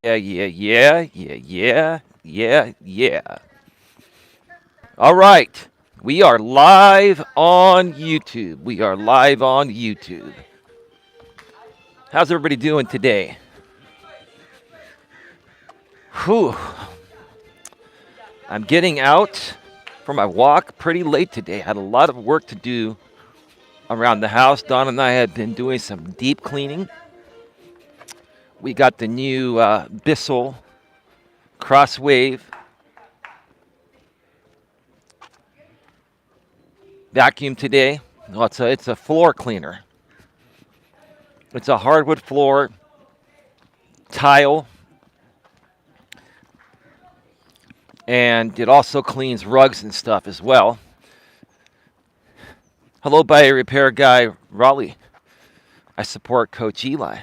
Yeah, yeah, yeah, yeah, yeah, yeah, yeah. All right. We are live on YouTube. We are live on YouTube. How's everybody doing today? Whew. I'm getting out for my walk pretty late today. Had a lot of work to do around the house. Don and I had been doing some deep cleaning. We got the new Bissell Crosswave vacuum today. Well, it's a floor cleaner. It's a hardwood floor, tile, and it also cleans rugs and stuff as well. Hello, body repair guy Raleigh. I support Coach Eli.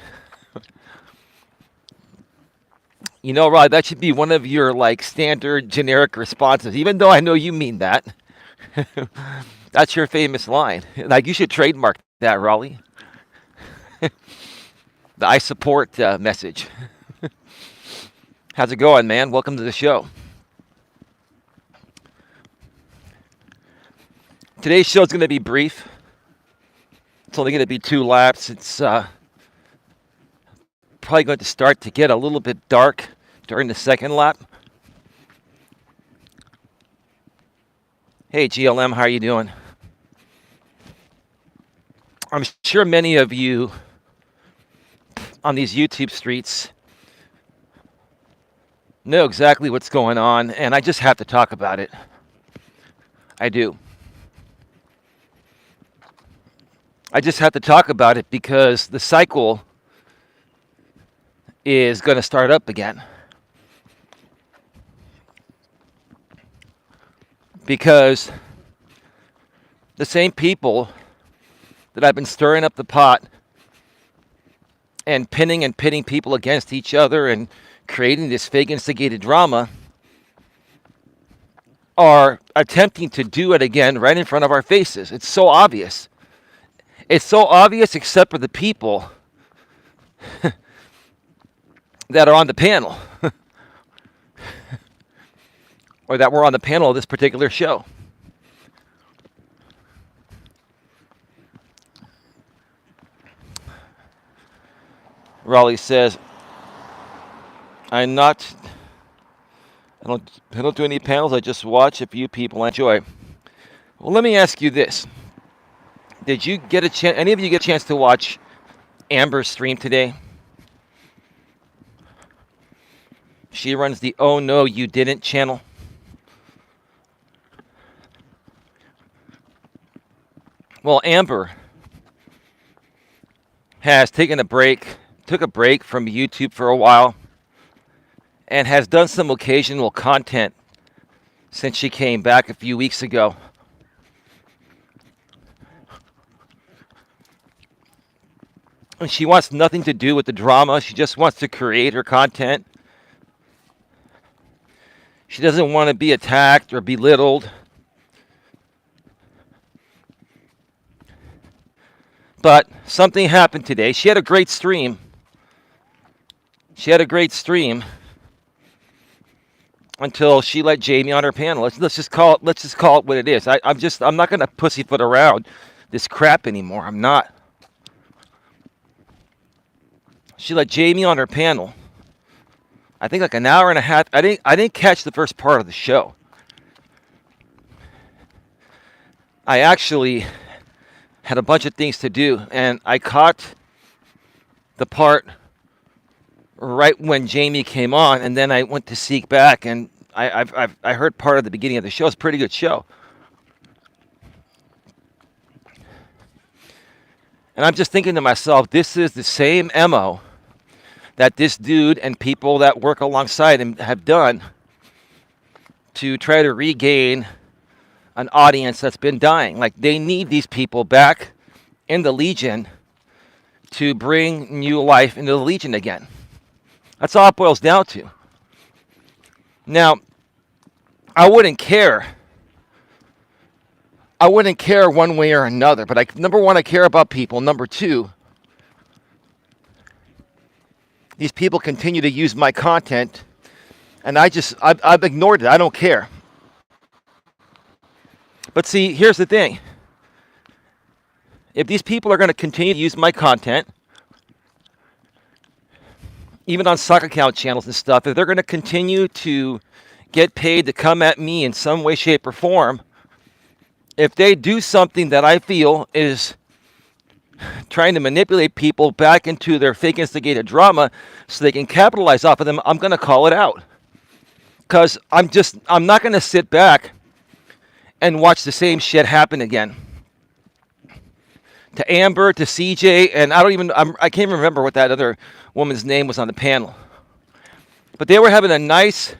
You know, Rod, that should be one of your like standard generic responses, even though I know you mean that. That's your famous line. Like you should trademark that, Raleigh. The I support message. How's it going, man? Welcome to the show. Today's show is going to be brief. It's only going to be 2 laps. It's probably going to start to get a little bit dark during the second lap. Hey, GLM, how are you doing? I'm sure many of you on these YouTube streets know exactly what's going on, and I just have to talk about it. I do. I just have to talk about it because the cycle is going to start up again. Because the same people that I've been stirring up the pot and pitting people against each other and creating this fake instigated drama are attempting to do it again right in front of our faces. It's so obvious. It's so obvious except for the people that are on the panel or that were on the panel of this particular show. Raleigh says, I'm not, I don't do any panels. I just watch a few people I enjoy. Well, let me ask you this. Did you get a chance, any of you get a chance to watch Amber's stream today? She runs the Oh No You Didn't channel. Well, Amber has took a break from YouTube for a while, and has done some occasional content since she came back a few weeks ago. And she wants nothing to do with the drama. She just wants to create her content. She doesn't want to be attacked or belittled. But something happened today. She had a great stream. Until she let Jamie on her panel. Let's just call it what it is. I'm not gonna pussyfoot around this crap anymore. I'm not. She let Jamie on her panel. I think like an hour and a half. I didn't catch the first part of the show. I actually had a bunch of things to do, and I caught the part right when Jamie came on, and then I went to seek back, and I heard part of the beginning of the show. It's a pretty good show. And I'm just thinking to myself, this is the same MO that this dude and people that work alongside him have done to try to regain an audience that's been dying. Like, they need these people back in the Legion to bring new life into the Legion again. That's all it boils down to. Now, I wouldn't care one way or another, but number one, I care about people. Number two, these people continue to use my content, and I've ignored it. I don't care. But see, here's the thing. If these people are going to continue to use my content, even on sock account channels and stuff, if they're going to continue to get paid to come at me in some way, shape, or form, if they do something that I feel is trying to manipulate people back into their fake instigated drama so they can capitalize off of them, I'm going to call it out. Because I'm not going to sit back and watch the same shit happen again. To Amber, to CJ, and I can't remember what that other woman's name was on the panel. But they were having a nice,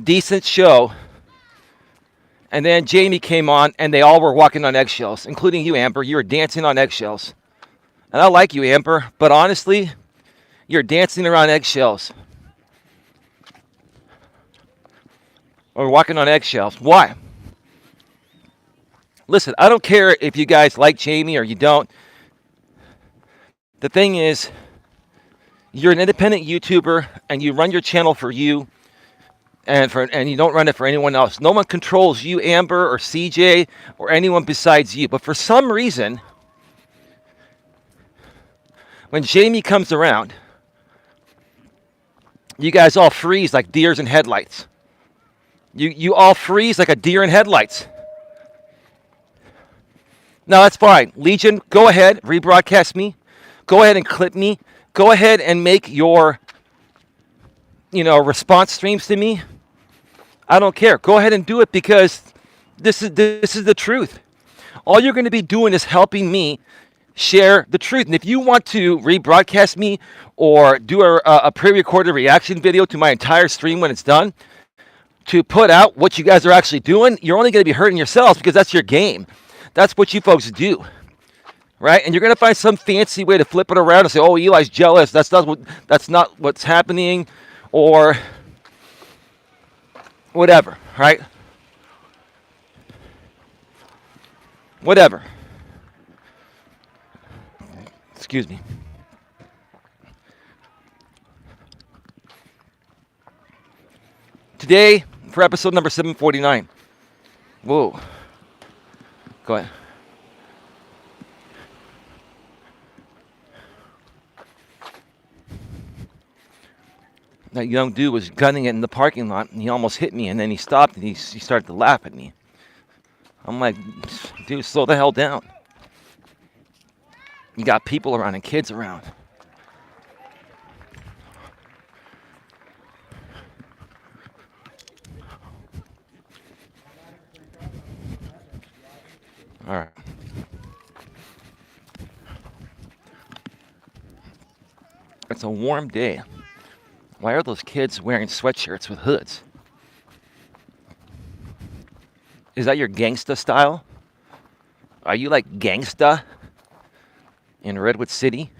decent show. And then Jamie came on, and they all were walking on eggshells, including you, Amber. You were dancing on eggshells. And I like you, Amber, but honestly, you're dancing around eggshells. Or walking on eggshells. Why? Listen, I don't care if you guys like Jamie or you don't. The thing is, you're an independent YouTuber, and you run your channel for you. And you don't run it for anyone else. No one controls you, Amber, or CJ, or anyone besides you. But for some reason, when Jamie comes around, you guys all freeze like deers in headlights. You all freeze like a deer in headlights. Now that's fine. Legion, go ahead, rebroadcast me. Go ahead and clip me. Go ahead and make your, response streams to me. I don't care. Go ahead and do it, because this is the truth. All you're going to be doing is helping me share the truth. And if you want to rebroadcast me or do a pre-recorded reaction video to my entire stream when it's done, to put out what you guys are actually doing, you're only going to be hurting yourselves, because that's your game. That's what you folks do, right? And you're going to find some fancy way to flip it around and say, oh, Eli's jealous. That's not what's happening, or whatever, right? Whatever. Excuse me. Today, for episode number 749. Whoa. Go ahead. That young dude was gunning it in the parking lot, and he almost hit me, and then he stopped, and he started to laugh at me. I'm like, dude, slow the hell down. You got people around and kids around. All right. It's a warm day. Why are those kids wearing sweatshirts with hoods? Is that your gangsta style? Are you like gangsta in Redwood City?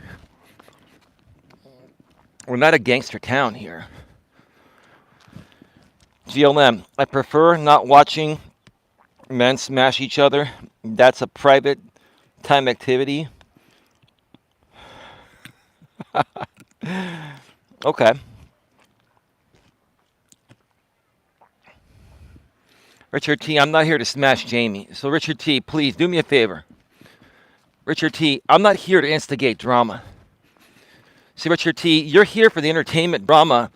We're not a gangster town here. GLM, I prefer not watching men smash each other. That's a private time activity. Okay. Richard T, I'm not here to smash Jamie. So Richard T, please do me a favor. Richard T, I'm not here to instigate drama. See, Richard T, you're here for the entertainment drama,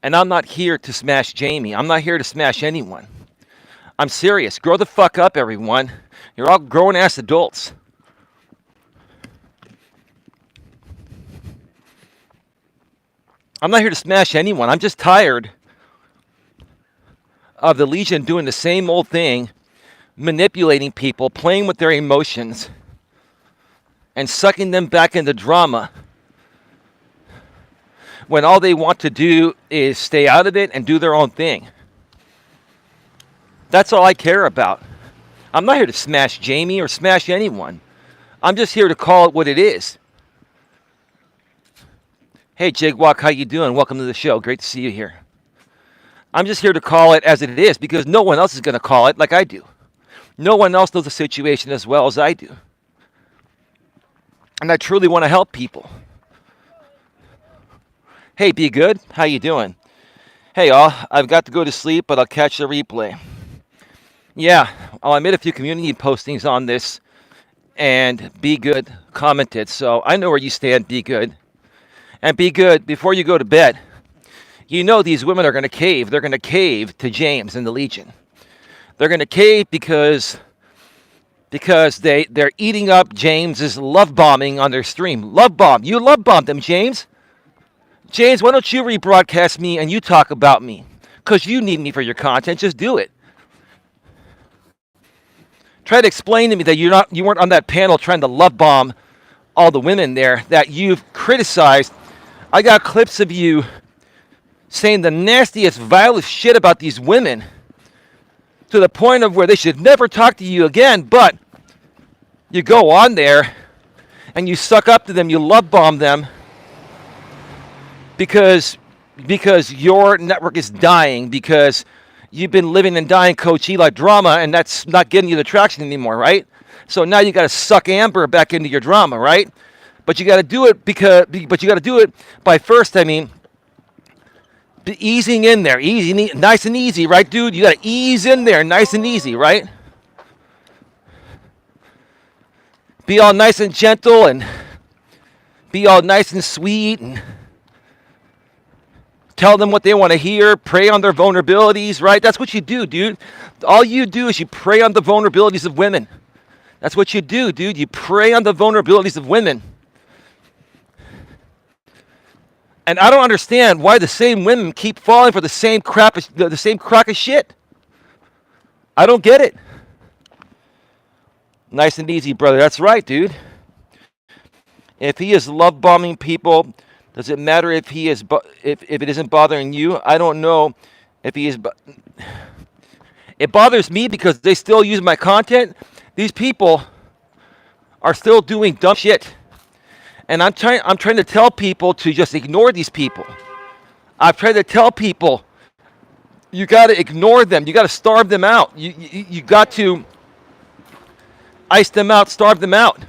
and I'm not here to smash Jamie. I'm not here to smash anyone. I'm serious. Grow the fuck up, everyone. You're all grown-ass adults. I'm not here to smash anyone. I'm just tired of the Legion doing the same old thing, manipulating people, playing with their emotions, and sucking them back into drama when all they want to do is stay out of it and do their own thing. That's all I care about. I'm not here to smash Jamie or smash anyone. I'm just here to call it what it is. Hey, Jigwalk, how you doing? Welcome to the show. Great to see you here. I'm just here to call it as it is, because no one else is going to call it like I do. No one else knows the situation as well as I do. And I truly want to help people. Hey, be good. How you doing? Hey, all. I've got to go to sleep, but I'll catch the replay. Yeah, I made a few community postings on this, and Be Good commented. So I know where you stand, Be Good. And Be Good, before you go to bed, you know these women are going to cave. They're going to cave to James and the Legion. They're going to cave because they're eating up James's love bombing on their stream. Love bomb. You love bombed them, James. James, why don't you rebroadcast me and you talk about me? Because you need me for your content. Just do it. Try to explain to me that you weren't on that panel trying to love bomb all the women there that you've criticized. I got clips of you saying the nastiest, vilest shit about these women to the point of where they should never talk to you again, but you go on there and you suck up to them, you love bomb them because your network is dying, because you've been living and dying Coach Eli drama, and that's not getting you the traction anymore, right? So now you got to suck Amber back into your drama, right? But you got to do it by first, easing in there, nice and easy, right, dude? You got to ease in there, nice and easy, right? Be all nice and gentle and be all nice and sweet and tell them what they want to hear, prey on their vulnerabilities, right? That's what you do, dude. All you do is you prey on the vulnerabilities of women. That's what you do, dude. You prey on the vulnerabilities of women. And I don't understand why the same women keep falling for the same crock of shit. I don't get it. Nice and easy, brother. That's right, dude. If he is love bombing people, does it matter if he is if it isn't bothering you? I don't know if he is. It bothers me because they still use my content. These people are still doing dumb shit, and I'm trying to tell people to just ignore these people. I've tried to tell people you got to ignore them. You got to starve them out. You got to ice them out, starve them out.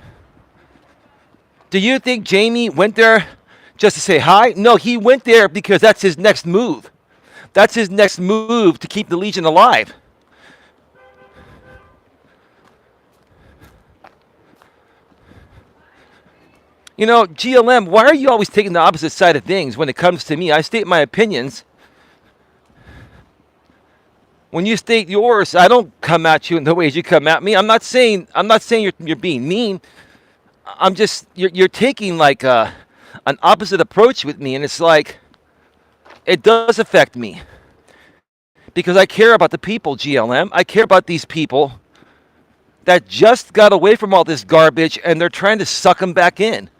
Do you think Jamie went there just to say hi? No, he went there because that's his next move. That's his next move to keep the Legion alive. You know, GLM, why are you always taking the opposite side of things when it comes to me? I state my opinions. When you state yours, I don't come at you in the ways you come at me. I'm not saying you're being mean. I'm just you're taking like an opposite approach with me, and it's like it does affect me because I care about the people, GLM. I care about these people that just got away from all this garbage, and they're trying to suck them back in.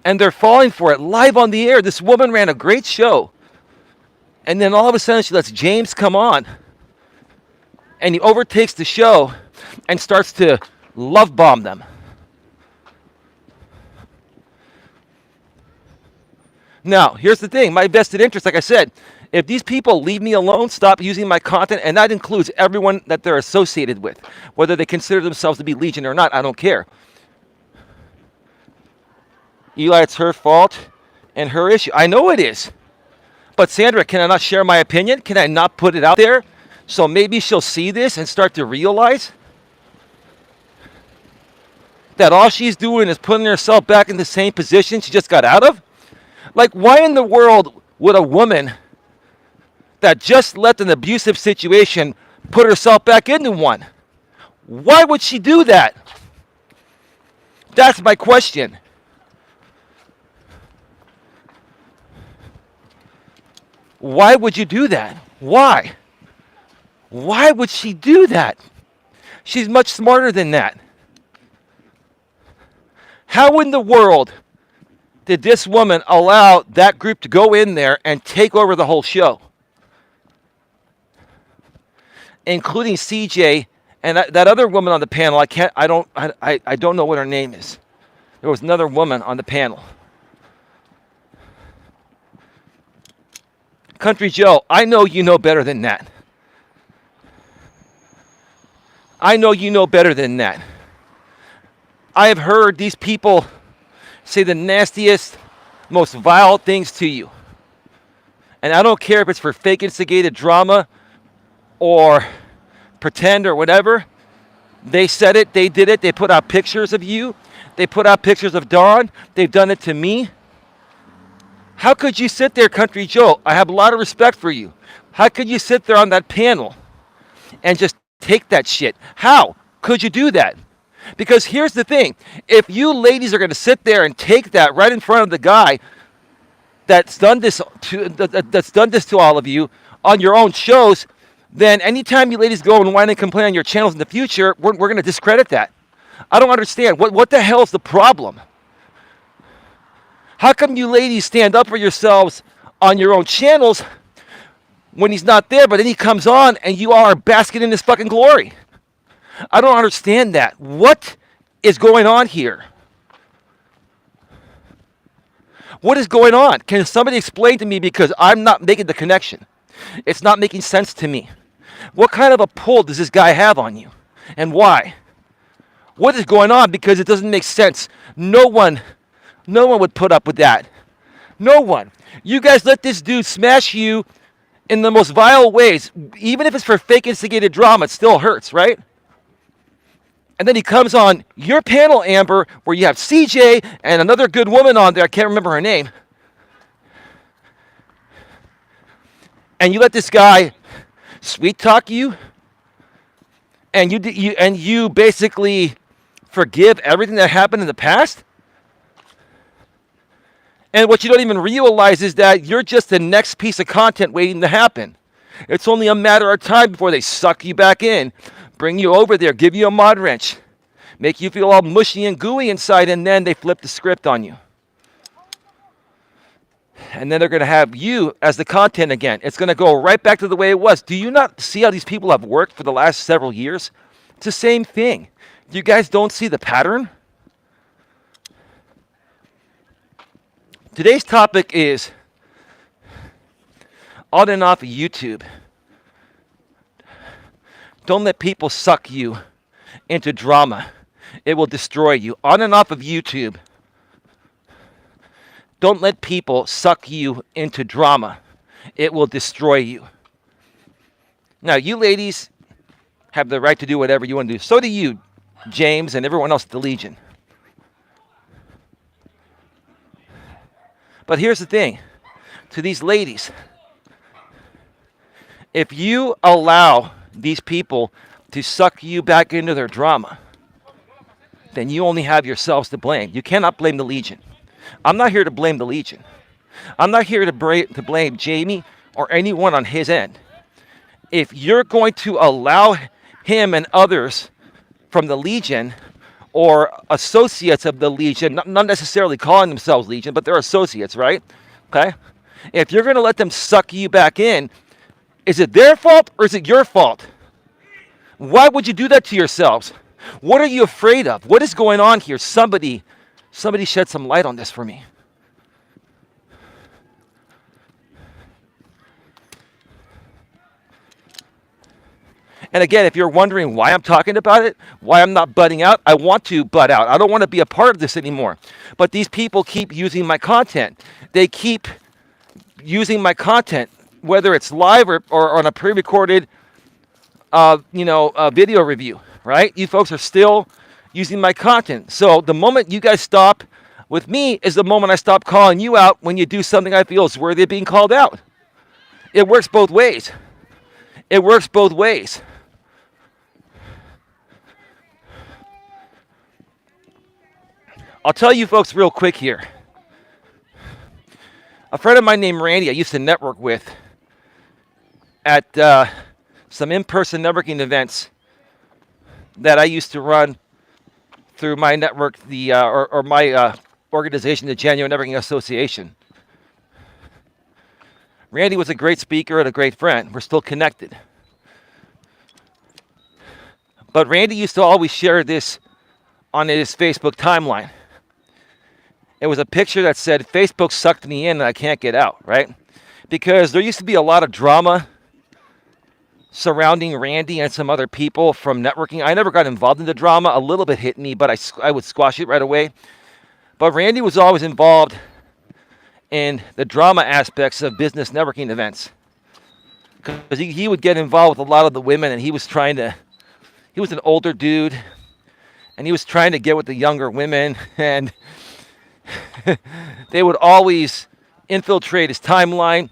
And they're falling for it live on the air. This woman ran a great show. And then all of a sudden she lets James come on. And he overtakes the show and starts to love bomb them. Now, here's the thing. My vested interest, like I said, if these people leave me alone, stop using my content, and that includes everyone that they're associated with, whether they consider themselves to be Legion or not, I don't care. Eli, it's her fault and her issue. I know it is. But Sandra, can I not share my opinion? Can I not put it out there? So maybe she'll see this and start to realize that all she's doing is putting herself back in the same position she just got out of? Like, why in the world would a woman that just left an abusive situation put herself back into one? Why would she do that? That's my question. Why would you do that? Why? Why would she do that? She's much smarter than that. How in the world did this woman allow that group to go in there and take over the whole show? Including CJ and that other woman on the panel. I don't know what her name is. There was another woman on the panel. Country Joe, I know you know better than that. I know you know better than that. I have heard these people say the nastiest, most vile things to you. And I don't care if it's for fake instigated drama or pretend or whatever. They said it, they did it, they put out pictures of you, they put out pictures of Dawn, they've done it to me. How could you sit there, Country Joe? I have a lot of respect for you. How could you sit there on that panel and just take that shit? How could you do that? Because here's the thing. If you ladies are going to sit there and take that right in front of the guy that's done this to all of you on your own shows, then anytime you ladies go and whine and complain on your channels in the future, we're going to discredit that. I don't understand. What the hell is the problem? How come you ladies stand up for yourselves on your own channels when he's not there, but then he comes on and you all are basking in his fucking glory? I don't understand that. What is going on here? What is going on? Can somebody explain to me, because I'm not making the connection. It's not making sense to me. What kind of a pull does this guy have on you? And why? What is going on? Because it doesn't make sense. No one would put up with that. No one. You guys let this dude smash you in the most vile ways. Even if it's for fake instigated drama, it still hurts, right? And then he comes on your panel, Amber, where you have CJ and another good woman on there. I can't remember her name. And you let this guy sweet talk you, and you basically forgive everything that happened in the past. And what you don't even realize is that you're just the next piece of content waiting to happen. It's only a matter of time before they suck you back in, bring you over there, give you a mod wrench, make you feel all mushy and gooey inside, and then they flip the script on you. And then they're going to have you as the content again. It's going to go right back to the way it was. Do you not see how these people have worked for the last several years? It's the same thing. You guys don't see the pattern? Today's topic is on and off of YouTube. Don't let people suck you into drama. It will destroy you. On and off of YouTube. Don't let people suck you into drama. It will destroy you. Now, you ladies have the right to do whatever you want to do. So do you, James, and everyone else at the Legion. But here's the thing. To these ladies, if you allow these people to suck you back into their drama, then you only have yourselves to blame. You cannot blame the Legion. I'm not here to blame the Legion. I'm not here to blame Jamie or anyone on his end. If you're going to allow him and others from the Legion or associates of the Legion, not necessarily calling themselves Legion, but they're associates, right? Okay? If you're going to let them suck you back in, is it their fault or is it your fault? Why would you do that to yourselves? What are you afraid of? What is going on here? Somebody shed some light on this for me. And again, if you're wondering why I'm talking about it, why I'm not butting out, I want to butt out. I don't want to be a part of this anymore. But these people keep using my content. They keep using my content, whether it's live or on a pre-recorded video review, right? You folks are still using my content. So the moment you guys stop with me is the moment I stop calling you out when you do something I feel is worthy of being called out. It works both ways. It works both ways. I'll tell you folks real quick here. A friend of mine named Randy I used to network with at some in-person networking events that I used to run through my network, my organization, the Genuine Networking Association. Randy was a great speaker and a great friend. We're still connected. But Randy used to always share this on his Facebook timeline. It was a picture that said, Facebook sucked me in and I can't get out, right? Because there used to be a lot of drama surrounding Randy and some other people from networking. I never got involved in the drama. A little bit hit me, but I would squash it right away. But Randy was always involved in the drama aspects of business networking events. Because he would get involved with a lot of the women, and he was an older dude, and he was trying to get with the younger women, and they would always infiltrate his timeline,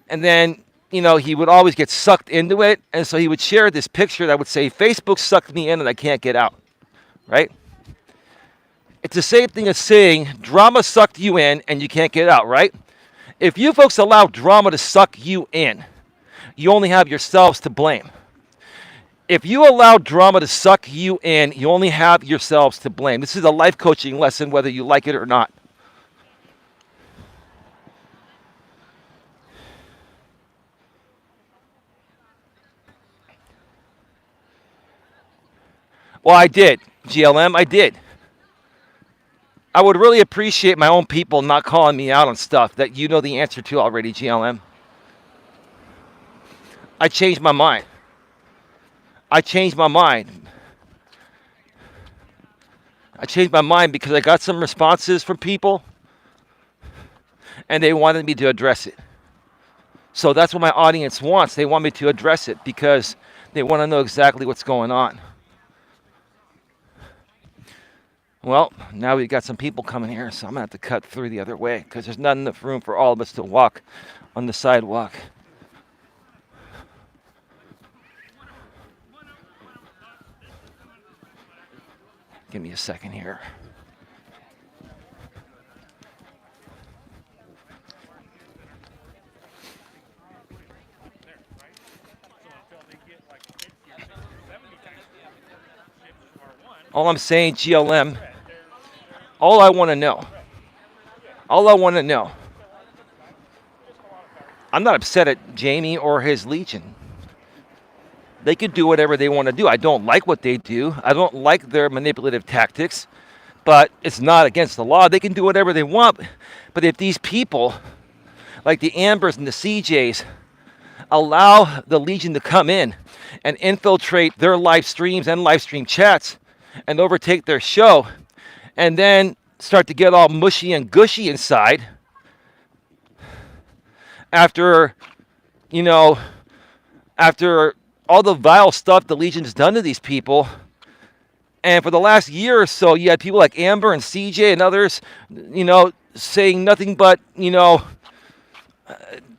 and then, he would always get sucked into it, and so he would share this picture that would say, Facebook sucked me in and I can't get out, right? It's the same thing as saying, drama sucked you in and you can't get out, right? If you folks allow drama to suck you in, you only have yourselves to blame. If you allow drama to suck you in, you only have yourselves to blame. This is a life coaching lesson, whether you like it or not. Well, I did, GLM, I did. I would really appreciate my own people not calling me out on stuff that you know the answer to already, GLM. I changed my mind. I changed my mind because I got some responses from people, and they wanted me to address it. So that's what my audience wants. They want me to address it because they want to know exactly what's going on. Well, now we've got some people coming here, so I'm going to have to cut through the other way because there's not enough room for all of us to walk on the sidewalk. Give me a second here. All I'm saying, GLM, all I want to know, I'm not upset at Jamie or his Legion. They can do whatever they want to do. I don't like what they do. I don't like their manipulative tactics, but it's not against the law. They can do whatever they want. But if these people, like the Ambers and the CJs, allow the Legion to come in and infiltrate their live streams and live stream chats and overtake their show, and then start to get all mushy and gushy inside after all the vile stuff the Legion's done to these people. And for the last year or so, you had people like Amber and CJ and others, saying nothing but,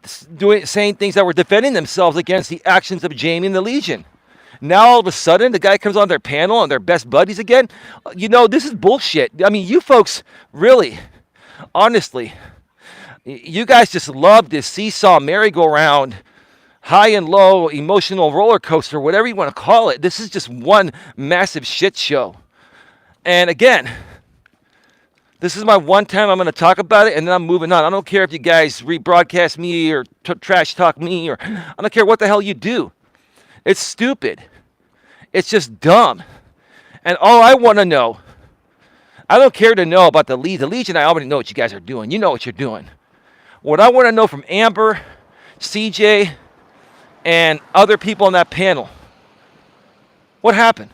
saying things that were defending themselves against the actions of Jamie and the Legion. Now, all of a sudden, the guy comes on their panel and they're best buddies again. This is bullshit. I mean, you folks, really, honestly, you guys just love this seesaw merry-go-round, high and low, emotional roller coaster, whatever you want to call it. This is just one massive shit show. And again, this is my one time I'm going to talk about it, and then I'm moving on. I don't care if you guys rebroadcast me or trash talk me, or I don't care what the hell you do. It's stupid. It's just dumb. And all I want to know, I don't care to know about the Legion. The Legion, I already know what you guys are doing. You know what you're doing. What I want to know from Amber, CJ, and other people on that panel, what happened?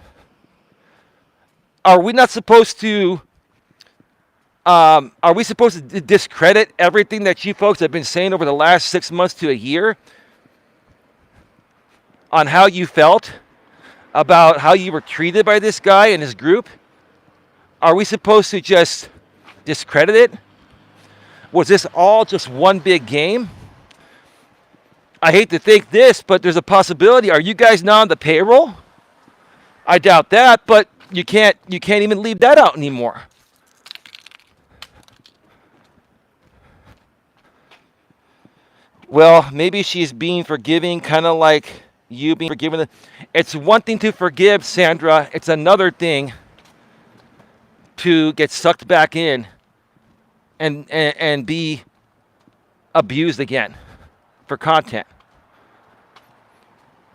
Are we not supposed to, discredit everything that you folks have been saying over the last 6 months to a year on how you felt about how you were treated by this guy and his group? Are we supposed to just discredit it? Was this all just one big game? I hate to think this, but there's a possibility. Are you guys now on the payroll? I doubt that, but you can't even leave that out anymore. Well, maybe she's being forgiving, kind of like you being forgiven. It's one thing to forgive, Sandra. It's another thing to get sucked back in and be abused again for content.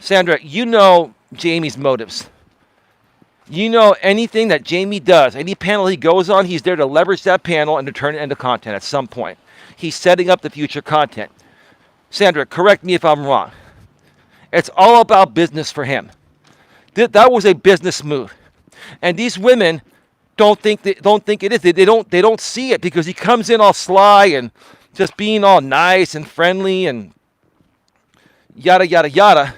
Sandra, you know Jamie's motives. You know anything that Jamie does, any panel he goes on, he's there to leverage that panel and to turn it into content at some point. He's setting up the future content. Sandra, correct me if I'm wrong. It's all about business for him. That was a business move. And these women don't think it is. They don't see it because he comes in all sly and just being all nice and friendly and yada, yada, yada,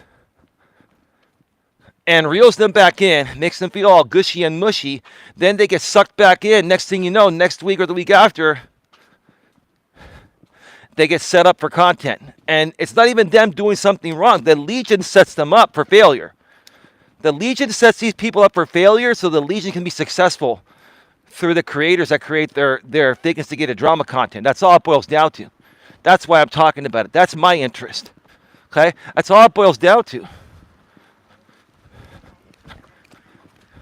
and reels them back in, makes them feel all gushy and mushy. Then they get sucked back in. Next thing you know, next week or the week after, they get set up for content. And it's not even them doing something wrong. The Legion sets them up for failure. The Legion sets these people up for failure so the Legion can be successful through the creators that create their fake instigated drama content. That's all it boils down to. That's why I'm talking about it. That's my interest. Okay? That's all it boils down to.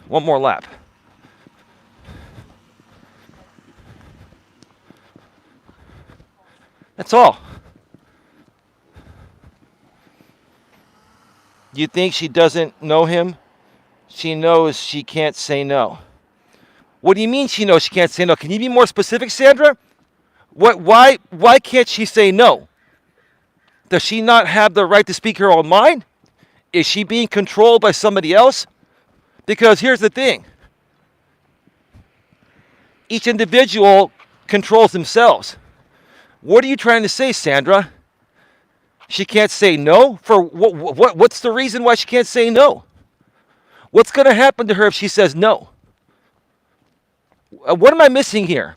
One more lap. That's all. You think she doesn't know him? She knows she can't say no. What do you mean she knows she can't say no? Can you be more specific, Sandra? Why can't she say no? Does she not have the right to speak her own mind? Is she being controlled by somebody else? Because here's the thing. Each individual controls themselves. What are you trying to say, Sandra? She can't say no? For what's the reason why she can't say no? What's going to happen to her if she says no? What am I missing here?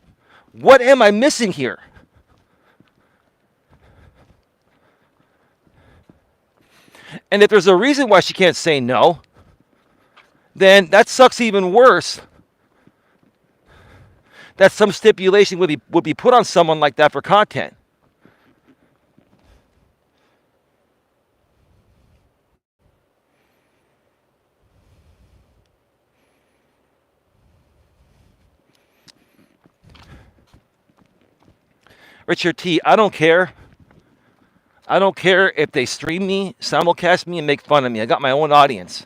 What am I missing here? And if there's a reason why she can't say no, then that sucks even worse. That some stipulation would be put on someone like that for content. Richard T, I don't care. I don't care if they stream me, simulcast me, and make fun of me. I got my own audience.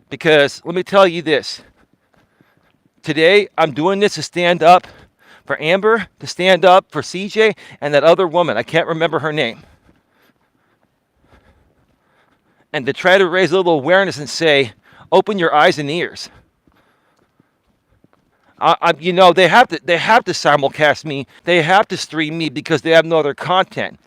Because let me tell you this. Today, I'm doing this to stand up for Amber, to stand up for CJ, and that other woman. I can't remember her name. And to try to raise a little awareness and say, open your eyes and ears. They have to simulcast me. They have to stream me because they have no other content.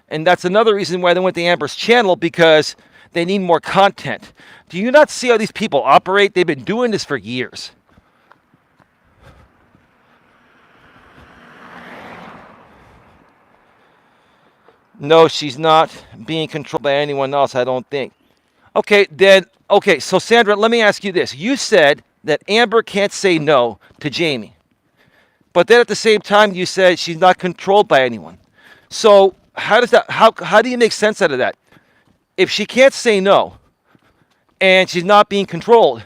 And that's another reason why they went to Amber's channel, because they need more content. Do you not see how these people operate? They've been doing this for years. No, she's not being controlled by anyone else, I don't think. Okay, so Sandra, let me ask you this. You said that Amber can't say no to Jamie. But then at the same time, you said she's not controlled by anyone. So how do you make sense out of that? If she can't say no and she's not being controlled,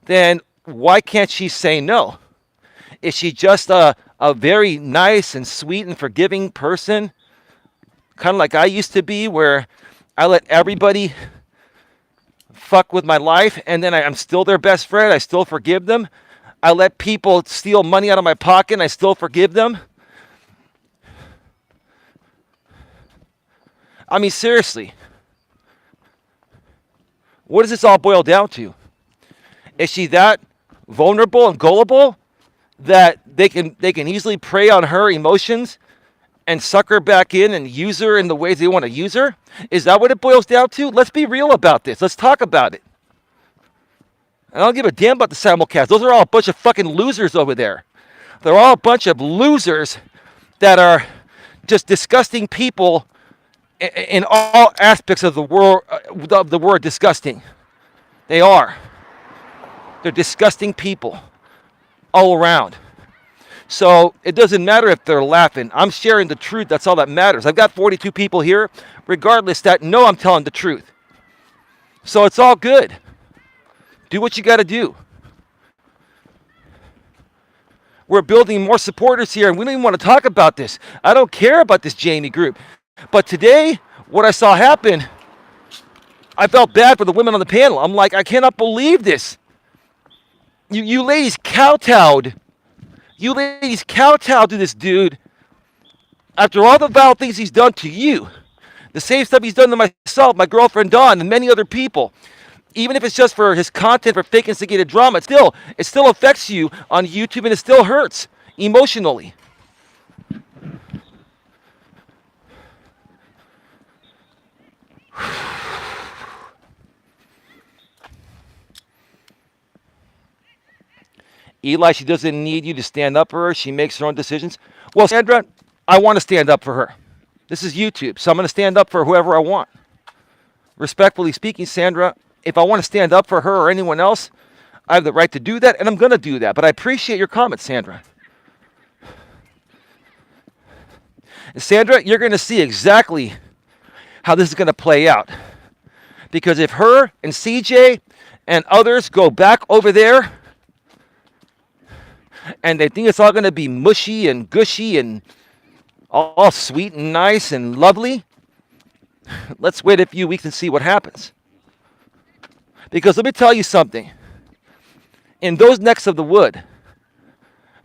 then why can't she say no? Is she just a very nice and sweet and forgiving person? Kind of like I used to be, where I let everybody fuck with my life, and then I'm still their best friend. I still forgive them. I let people steal money out of my pocket, and I still forgive them. I mean, seriously. What does this all boil down to? Is she that vulnerable and gullible that they can easily prey on her emotions and suck her back in and use her in the ways they want to use her? Is that what it boils down to? Let's be real about this. Let's talk about it. I don't give a damn about the simulcast. Those are all a bunch of fucking losers over there. They're all a bunch of losers that are just disgusting people in all aspects of the word disgusting. They are. They're disgusting people all around. So it doesn't matter if they're laughing. I'm sharing the truth. That's all that matters. I've got 42 people here, regardless, that know I'm telling the truth. So it's all good. Do what you got to do. We're building more supporters here, and we don't even want to talk about this. I don't care about this Jamie group. But today, what I saw happen, I felt bad for the women on the panel. I'm like, I cannot believe this. You ladies kowtowed. You ladies kowtowed to this dude after all the vile things he's done to you. The same stuff he's done to myself, my girlfriend Dawn, and many other people. Even if it's just for his content, for fake instigated drama, it still affects you on YouTube, and it still hurts emotionally. Eli, she doesn't need you to stand up for her. She makes her own decisions. Well, Sandra, I want to stand up for her. This is YouTube, so I'm going to stand up for whoever I want. Respectfully speaking, Sandra, if I want to stand up for her or anyone else, I have the right to do that, and I'm going to do that. But I appreciate your comments, Sandra. And Sandra, you're going to see exactly how this is going to play out. Because if her and CJ and others go back over there and they think it's all going to be mushy and gushy and all sweet and nice and lovely, let's wait a few weeks and see what happens. Because let me tell you something. In those necks of the wood,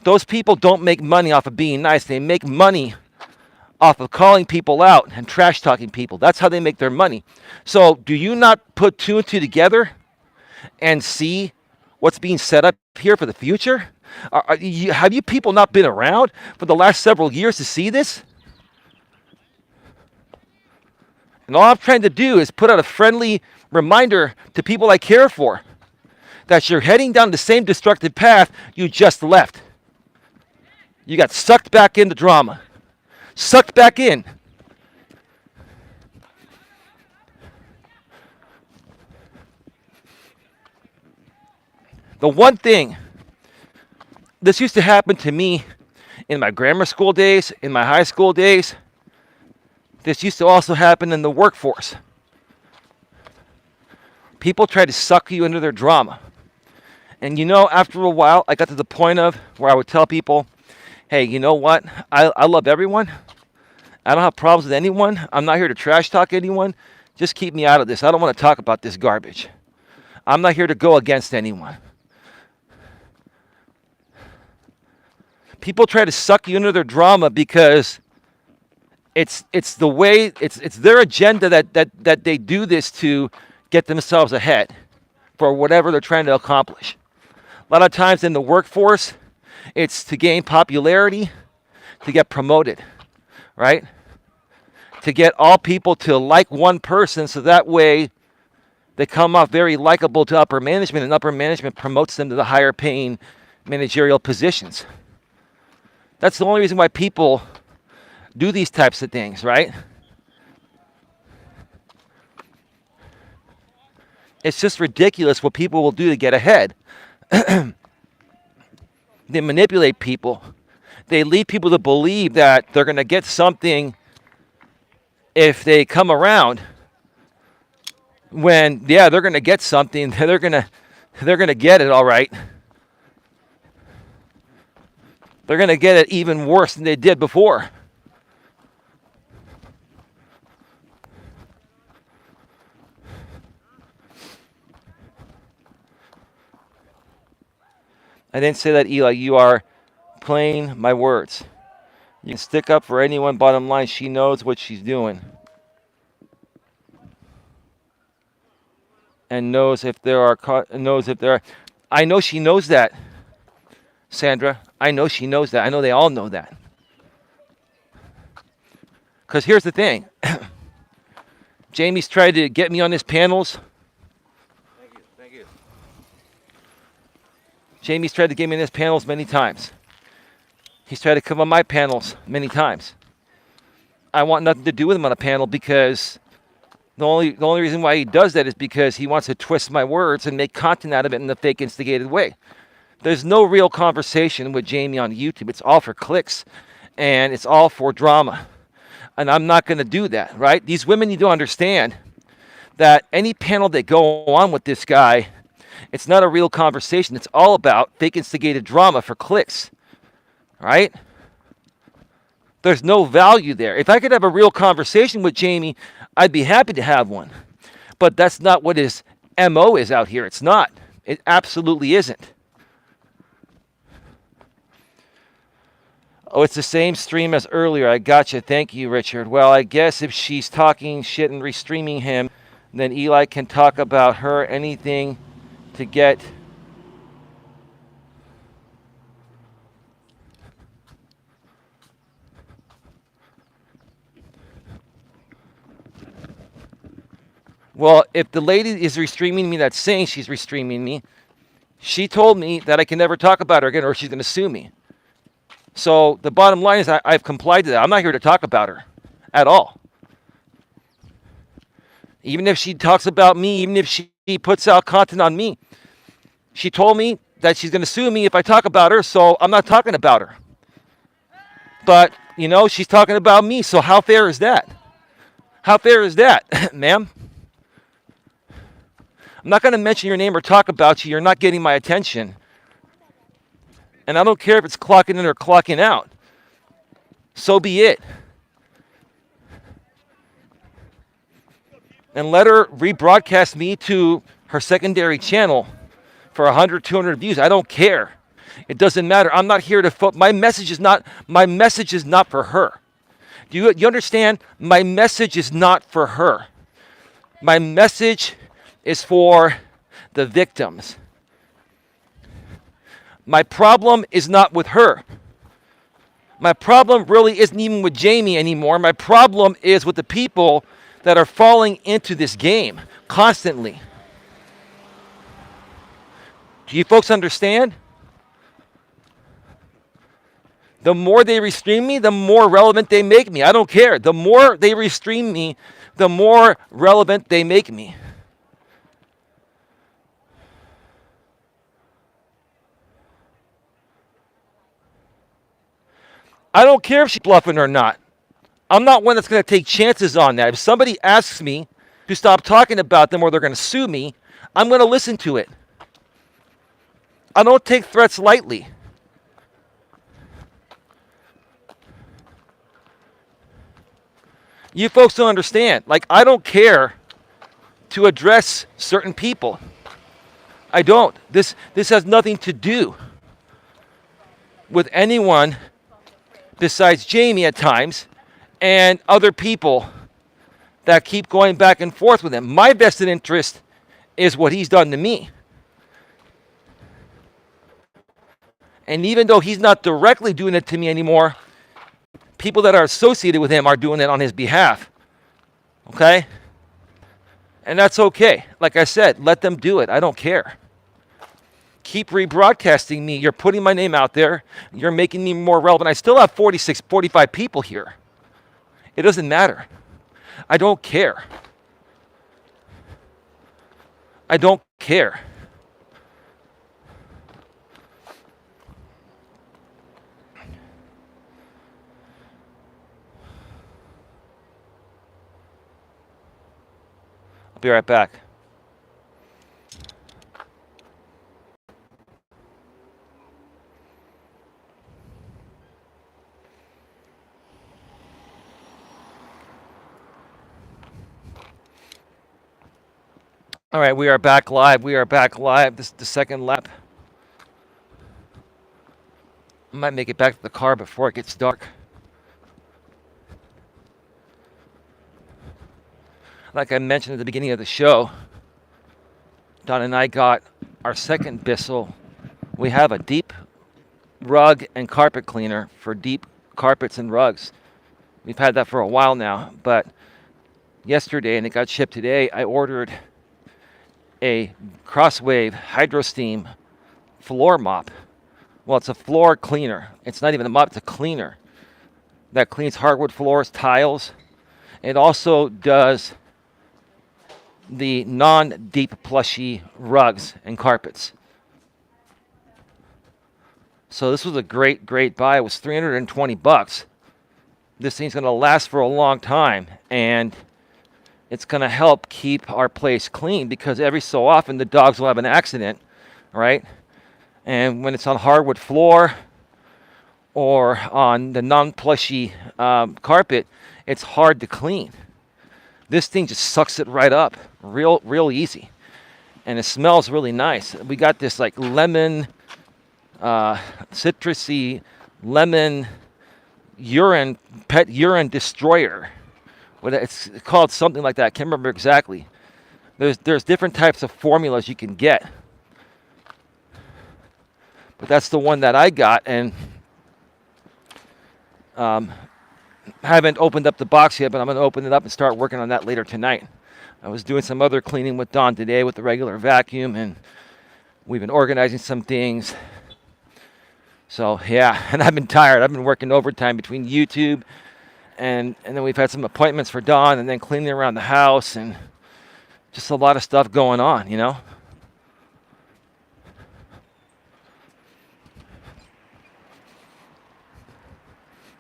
those people don't make money off of being nice. They make money off of calling people out and trash talking people. That's how they make their money. So do you not put two and two together and see what's being set up here for the future? Have you people not been around for the last several years to see this? And all I'm trying to do is put out a friendly reminder to people I care for that you're heading down the same destructive path you just left. You got sucked back into drama. Sucked back in. The one thing, this used to happen to me in my grammar school days, in my high school days. This used to also happen in the workforce. People try to suck you into their drama. And you know, after a while, I got to the point of where I would tell people, hey, you know what? I love everyone. I don't have problems with anyone. I'm not here to trash talk anyone. Just keep me out of this. I don't want to talk about this garbage. I'm not here to go against anyone. People try to suck you into their drama because it's the way, it's their agenda that they do this to get themselves ahead for whatever they're trying to accomplish. A lot of times in the workforce, it's to gain popularity, to get promoted, right? To get all people to like one person so that way they come off very likable to upper management, and upper management promotes them to the higher paying managerial positions. That's the only reason why people do these types of things, right? It's just ridiculous what people will do to get ahead. They manipulate people. They lead people to believe that they're going to get something if they come around. When, yeah, they're going to get something. They're going to get it all right. They're going to get it even worse than they did before. I didn't say that, Eli. You are playing my words. You can stick up for anyone. Bottom line, she knows what she's doing. And knows if there are. I know she knows that, Sandra. I know she knows that. I know they all know that. Because here's the thing. Jamie's tried to get me on his panels. Thank you. Jamie's tried to get me on his panels many times. He's tried to come on my panels many times. I want nothing to do with him on a panel because the only reason why he does that is because he wants to twist my words and make content out of it in a fake instigated way. There's no real conversation with Jamie on YouTube. It's all for clicks and it's all for drama. And I'm not going to do that, right? These women need to understand that any panel they go on with this guy, it's not a real conversation. It's all about fake instigated drama for clicks, right? There's no value there. If I could have a real conversation with Jamie, I'd be happy to have one. But that's not what his MO is out here. It's not. It absolutely isn't. Oh, it's the same stream as earlier. I gotcha. Thank you, Richard. Well, I guess if she's talking shit and restreaming him, then Eli can talk about her anything to get. Well, if the lady is restreaming me that's saying she's restreaming me, She told me that I can never talk about her again or she's going to sue me. So the bottom line is I've complied to that. I'm not here to talk about her at all. Even if she talks about me, even if she puts out content on me, she told me that she's going to sue me if I talk about her, so I'm not talking about her. But, you know, she's talking about me, so how fair is that? How fair is that, ma'am? I'm not going to mention your name or talk about you. You're not getting my attention. And I don't care if it's clocking in or clocking out. So be it. And let her rebroadcast me to her secondary channel for 100, 200 views. I don't care. It doesn't matter. I'm not here to my message is not for her. Do you understand? My message is not for her. My message is for the victims. My problem is not with her. My problem really isn't even with Jamie anymore. My problem is with the people that are falling into this game constantly. Do you folks understand? The more they restream me, the more relevant they make me. I don't care. The more they restream me, the more relevant they make me. I don't care if she's bluffing or not. I'm not one that's going to take chances on that. If somebody asks me to stop talking about them or they're going to sue me, I'm going to listen to it. I don't take threats lightly. You folks don't understand. Like, I don't care to address certain people. I don't. This has nothing to do with anyone besides Jamie at times and other people that keep going back and forth with him. My vested interest is what he's done to me. And even though he's not directly doing it to me anymore, people that are associated with him are doing it on his behalf. Okay? And that's okay. Like I said, let them do it. I don't care. Keep rebroadcasting me. You're putting my name out there. You're making me more relevant. I still have 46, 45 people here. It doesn't matter. I don't care. I don't care. I'll be right back. All right, we are back live. We are back live. This is the second lap. I might make it back to the car before it gets dark. Like I mentioned at the beginning of the show, Don and I got our second Bissell. We have a deep rug and carpet cleaner for deep carpets and rugs. We've had that for a while now, but yesterday, and it got shipped today, I ordered a Crosswave Hydro Steam floor mop. Well, it's a floor cleaner. It's not even a mop, it's a cleaner that cleans hardwood floors, tiles. It also does the non-deep plushy rugs and carpets. So this was a great buy. It was $320. This thing's going to last for a long time, and it's going to help keep our place clean because every so often the dogs will have an accident, right? And when it's on hardwood floor or on the non-plushy carpet, it's hard to clean. This thing just sucks it right up, real easy, and it smells really nice. We got this like lemon, citrusy lemon pet urine destroyer. It's called something like that. I can't remember exactly. There's different types of formulas you can get, but that's the one that I got, and haven't opened up the box yet, but I'm going to open it up and start working on that later tonight. I was doing some other cleaning with Dawn today with the regular vacuum, and We've been organizing some things. So yeah, and I've been tired. I've been working overtime between YouTube and then we've had some appointments for Dawn and then cleaning around the house and just a lot of stuff going on, you know?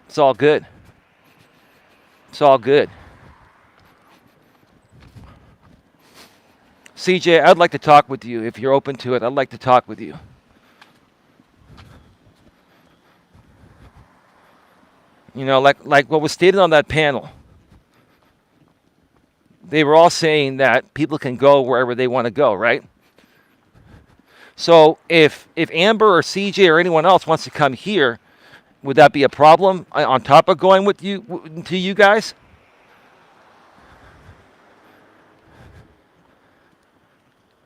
It's all good. It's all good. CJ, I'd like to talk with you. If you're open to it, I'd like to talk with you. You know, like what was stated on that panel. They were all saying that people can go wherever they want to go, right? So if Amber or CJ or anyone else wants to come here, would that be a problem on top of going with you to you guys?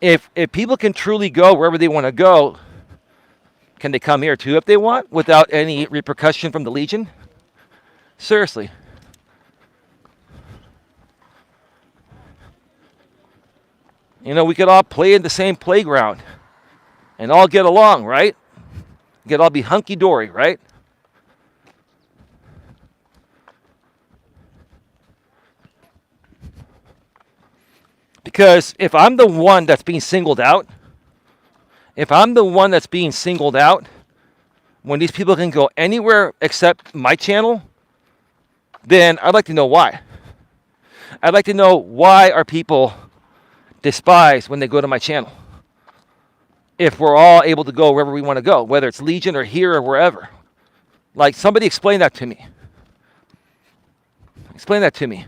If people can truly go wherever they want to go, can they come here too if they want without any repercussion from the Legion? Seriously. You know, we could all play in the same playground and all get along, right? We could all be hunky-dory, right? Because if I'm the one that's being singled out, when these people can go anywhere except my channel, then I'd like to know why. I'd like to know why are people despised when they go to my channel. If we're all able to go wherever we want to go, whether it's Legion or here or wherever. Like, somebody explain that to me. Explain that to me.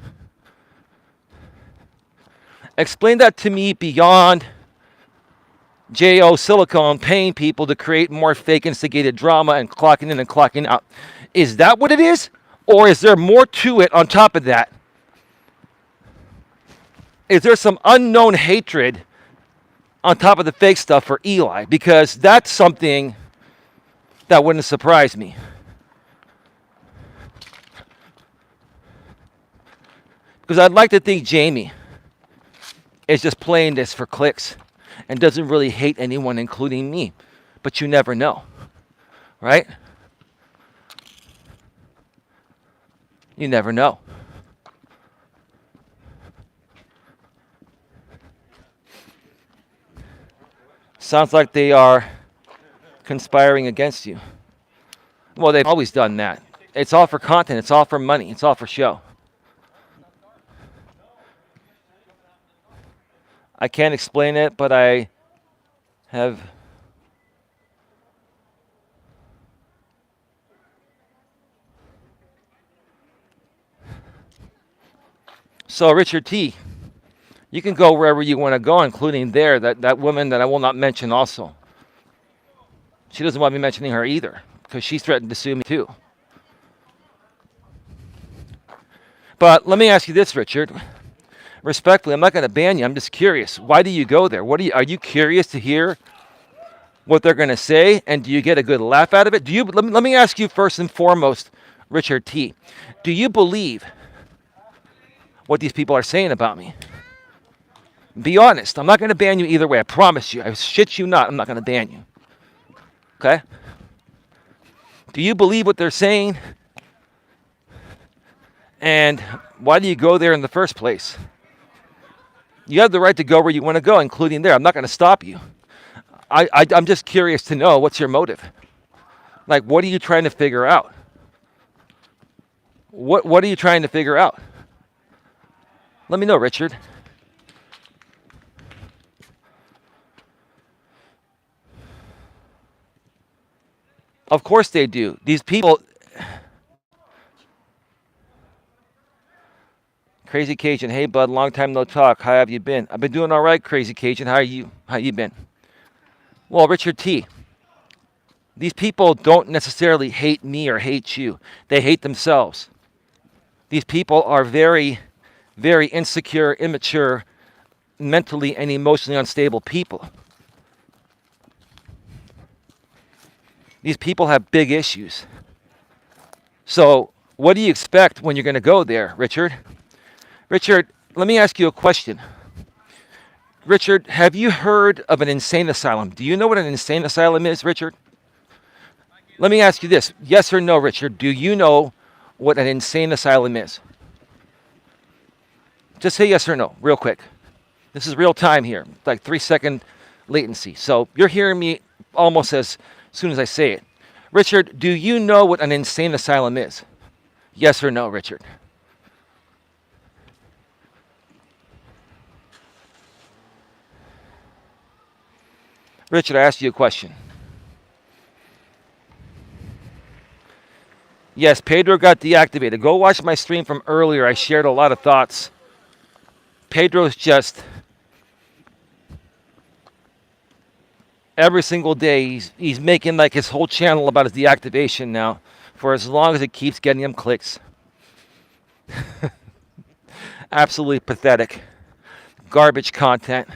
Explain that to me beyond J.O. Silicone paying people to create more fake instigated drama and clocking in and clocking out. Is that what it is? Or is there more to it on top of that? Is there some unknown hatred on top of the fake stuff for Eli? Because that's something that wouldn't surprise me. Because I'd like to think Jamie is just playing this for clicks and doesn't really hate anyone, including me. But you never know, right? You never know. Sounds like they are conspiring against you. Well, they've always done that. It's all for content. It's all for money. It's all for show. I can't explain it, but I have... So, Richard T., you can go wherever you want to go, including there, that woman that I will not mention also. She doesn't want me mentioning her either, because she's threatened to sue me too. But let me ask you this, Richard. Respectfully, I'm not going to ban you. I'm just curious. Why do you go there? Are you curious to hear what they're going to say, and do you get a good laugh out of it? Let me ask you first and foremost, Richard T., do you believe what these people are saying about me? Be honest. I'm not going to ban you either way. I promise you. I shit you not. I'm not going to ban you. Okay? Do you believe what they're saying? And why do you go there in the first place? You have the right to go where you want to go, including there. I'm not going to stop you. I'm just curious to know, what's your motive? Like, what are you trying to figure out? What are you trying to figure out? Let me know, Richard. Of course they do. These people... Crazy Cajun, hey bud, long time no talk. How have you been? I've been doing all right, Crazy Cajun. How you been? Well, Richard T., these people don't necessarily hate me or hate you. They hate themselves. These people are very, very insecure, immature, mentally and emotionally unstable people. These people have big issues. So what do you expect when you're going to go there, Richard? Richard, let me ask you a question. Richard, have you heard of an insane asylum? Do you know what an insane asylum is, Richard? Let me ask you this. Yes or no, Richard? Do you know what an insane asylum is? Just say yes or no, real quick. This is real time here, like 3 second latency. So you're hearing me almost as soon as I say it. Richard, do you know what an insane asylum is? Yes or no, Richard? Richard, I asked you a question. Yes, Pedro got deactivated. Go watch my stream from earlier. I shared a lot of thoughts. Pedro's just every single day he's making like his whole channel about his deactivation now for as long as it keeps getting him clicks. Absolutely pathetic. Garbage content.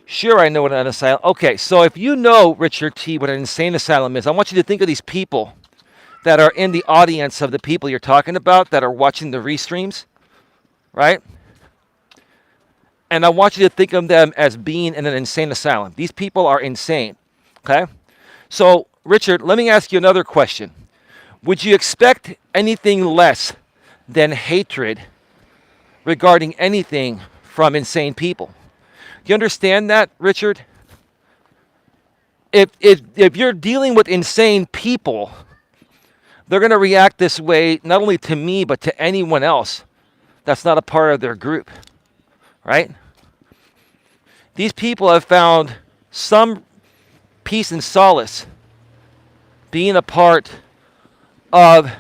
Sure, I know what an asylum. Okay, so if you know, Richard T, what an insane asylum is, I want you to think of these people that are in the audience of the people you're talking about that are watching the restreams, right? And I want you to think of them as being in an insane asylum. These people are insane, okay? So, Richard, let me ask you another question. Would you expect anything less than hatred regarding anything from insane people? Do you understand that, Richard? If you're dealing with insane people, they're going to react this way not only to me, but to anyone else that's not a part of their group, right? These people have found some peace and solace being a part of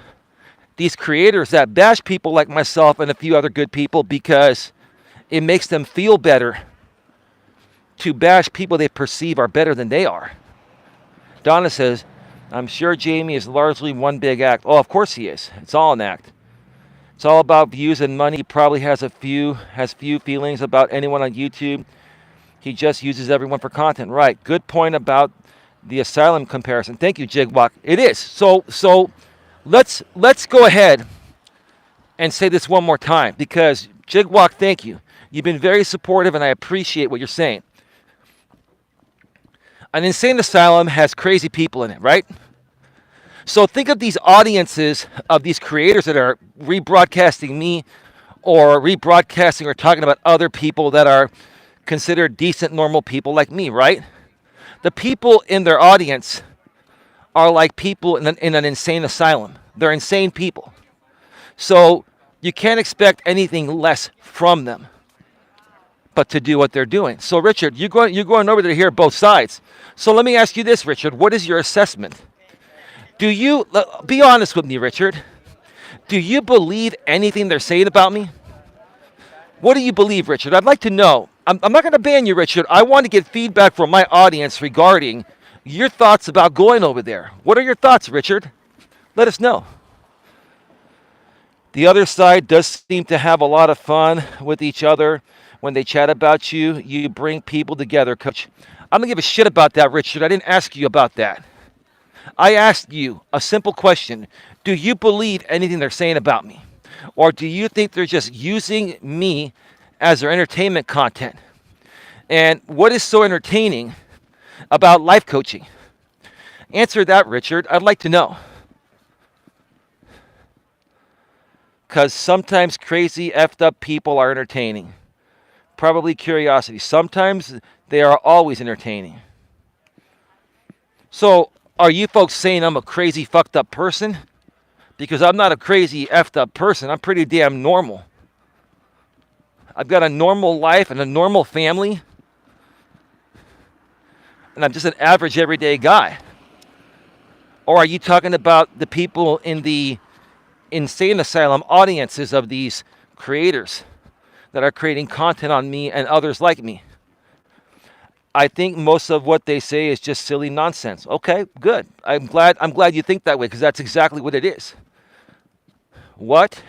these creators that bash people like myself and a few other good people because it makes them feel better to bash people they perceive are better than they are. Donna says, I'm sure Jamie is largely one big act. Oh, of course he is. It's all an act. It's all about views and money. He probably has few feelings about anyone on YouTube. He just uses everyone for content. Right. Good point about the asylum comparison. Thank you, Jigwalk. It is. So let's go ahead and say this one more time because Jigwalk, thank you. You've been very supportive and I appreciate what you're saying. An insane asylum has crazy people in it, right? So think of these audiences of these creators that are rebroadcasting me or rebroadcasting or talking about other people that are considered decent, normal people like me, right? The people in their audience are like people in an insane asylum. They're insane people. So you can't expect anything less from them but to do what they're doing. So, Richard, you're going over there to hear both sides. So let me ask you this, Richard. What is your assessment? Do you, be honest with me, Richard. Do you believe anything they're saying about me? What do you believe, Richard? I'd like to know. I'm not going to ban you, Richard. I want to get feedback from my audience regarding your thoughts about going over there. What are your thoughts, Richard? Let us know. The other side does seem to have a lot of fun with each other when they chat about you. You bring people together, Coach. I'm going to give a shit about that, Richard. I didn't ask you about that. I asked you a simple question. Do you believe anything they're saying about me? Or do you think they're just using me as their entertainment content? And what is so entertaining about life coaching? Answer that, Richard. I'd like to know. Because sometimes crazy, effed up people are entertaining. Probably curiosity. Sometimes they are always entertaining. So, are you folks saying I'm a crazy, fucked up person? Because I'm not a crazy, effed up person. I'm pretty damn normal. I've got a normal life and a normal family. And I'm just an average, everyday guy. Or are you talking about the people in the insane asylum audiences of these creators that are creating content on me and others like me? I think most of what they say is just silly nonsense. Okay, good. I'm glad you think that way because that's exactly what it is. What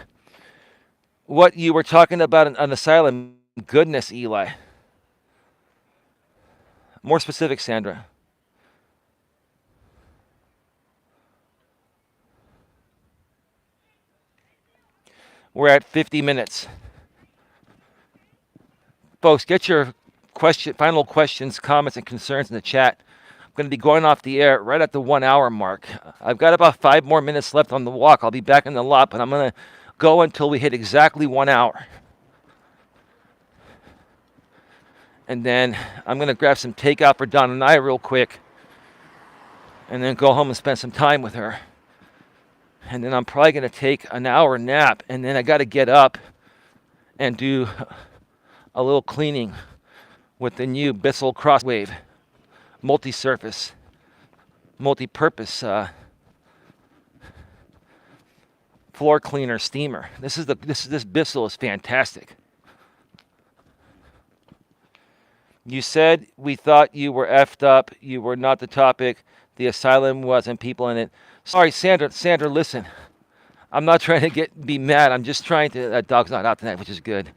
you were talking about an asylum? Goodness, Eli. More specific, Sandra. We're at 50 minutes. Folks, get your final questions, comments, and concerns in the chat. I'm going to be going off the air right at the 1 hour mark. I've got about 5 more minutes left on the walk. I'll be back in the lot, but I'm going to go until we hit exactly 1 hour. And then I'm going to grab some takeout for Don and I real quick, and then go home and spend some time with her. And then I'm probably going to take an hour nap, and then I got to get up and do a little cleaning with the new Bissell Crosswave multi-surface, multi-purpose floor cleaner steamer. This Bissell is fantastic. You said we thought you were effed up. You were not the topic. The asylum wasn't people in it. Sorry, Sandra. Sandra, listen. I'm not trying to be mad. I'm just trying to. That dog's not out tonight, which is good.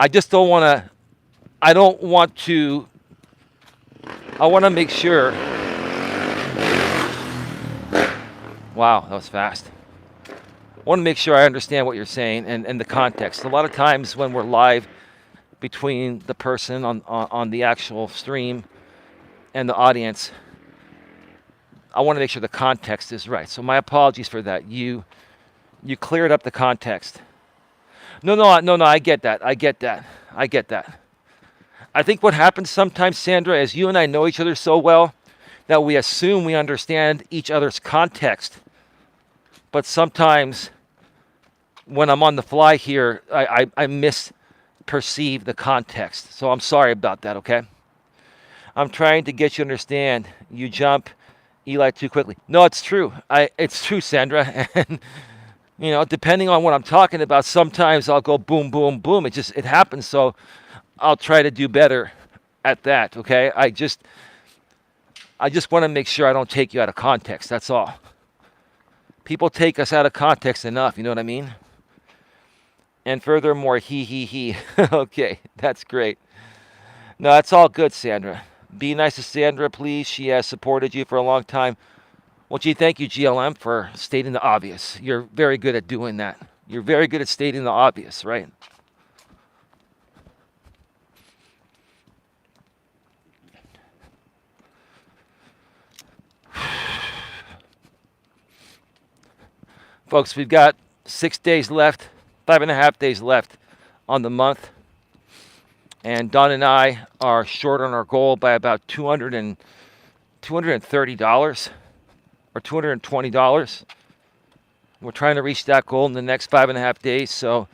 I just don't want to. I don't want to. I want to make sure. Wow, that was fast. I want to make sure I understand what you're saying and the context. A lot of times when we're live between the person on the actual stream and the audience, I want to make sure the context is right. So my apologies for that. You cleared up the context. No, I get that. I get that. I think what happens sometimes, Sandra, is you and I know each other so well that we assume we understand each other's context. But sometimes when I'm on the fly here, I misperceive the context. So I'm sorry about that, okay? I'm trying to get you to understand. You jump Eli too quickly. No, it's true. It's true, Sandra. And you know, depending on what I'm talking about, sometimes I'll go boom, boom, boom. It happens. So I'll try to do better at that. Okay. I just want to make sure I don't take you out of context. That's all. People take us out of context enough. You know what I mean? And furthermore, he. Okay. That's great. No, that's all good, Sandra. Be nice to Sandra, please. She has supported you for a long time. Well, gee, thank you, GLM, for stating the obvious. You're very good at doing that. You're very good at stating the obvious, right? Folks, we've got 6 days left, 5.5 days left on the month. And Don and I are short on our goal by about $230 or $220. We're trying to reach that goal in the next 5.5 days. So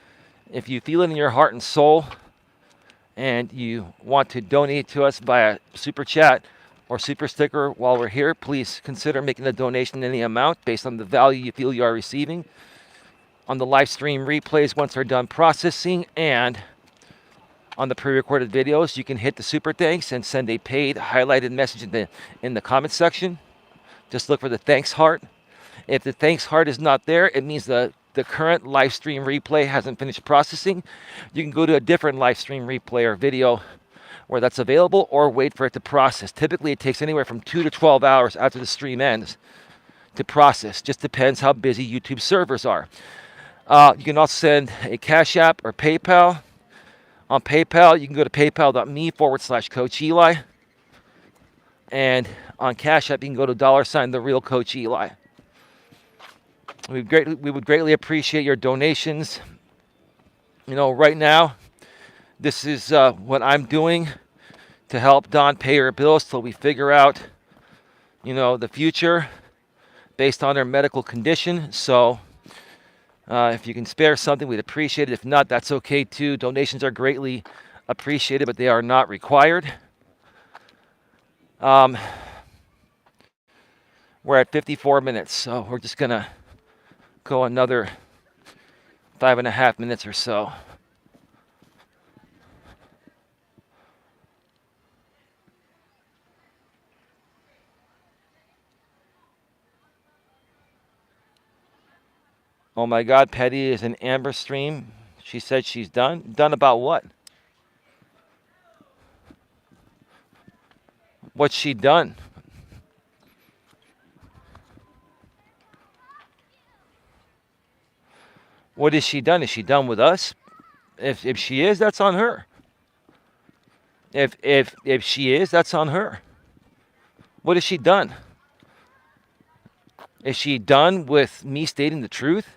if you feel it in your heart and soul and you want to donate to us via super chat or super sticker while we're here, please consider making a donation in any amount based on the value you feel you are receiving on the live stream replays once they're done processing, and on the pre-recorded videos. You can hit the super thanks and send a paid highlighted message in the comment section. Just look for the thanks heart. If the thanks heart is not there, it means the current live stream replay hasn't finished processing. You can go to a different live stream replay or video where that's available, or wait for it to process. Typically, it takes anywhere from 2 to 12 hours after the stream ends to process. Just depends how busy YouTube servers are. You can also send a Cash App or PayPal. On PayPal, you can go to paypal.me/Coach Eli. And on Cash App, you can go to $the real Coach Eli. We would greatly appreciate your donations. You know, right now, this is what I'm doing to help Dawn pay her bills till we figure out, you know, the future based on her medical condition. So if you can spare something, we'd appreciate it. If not, that's okay too. Donations are greatly appreciated, but they are not required. We're at 54 minutes, so we're just going to go another 5.5 minutes or so. Oh my God, Petty is an Amber stream. She said she's done. Done about what? What's she done? What is she done? Is she done with us? If she is, that's on her. If she is, that's on her. What has she done? Is she done with me stating the truth?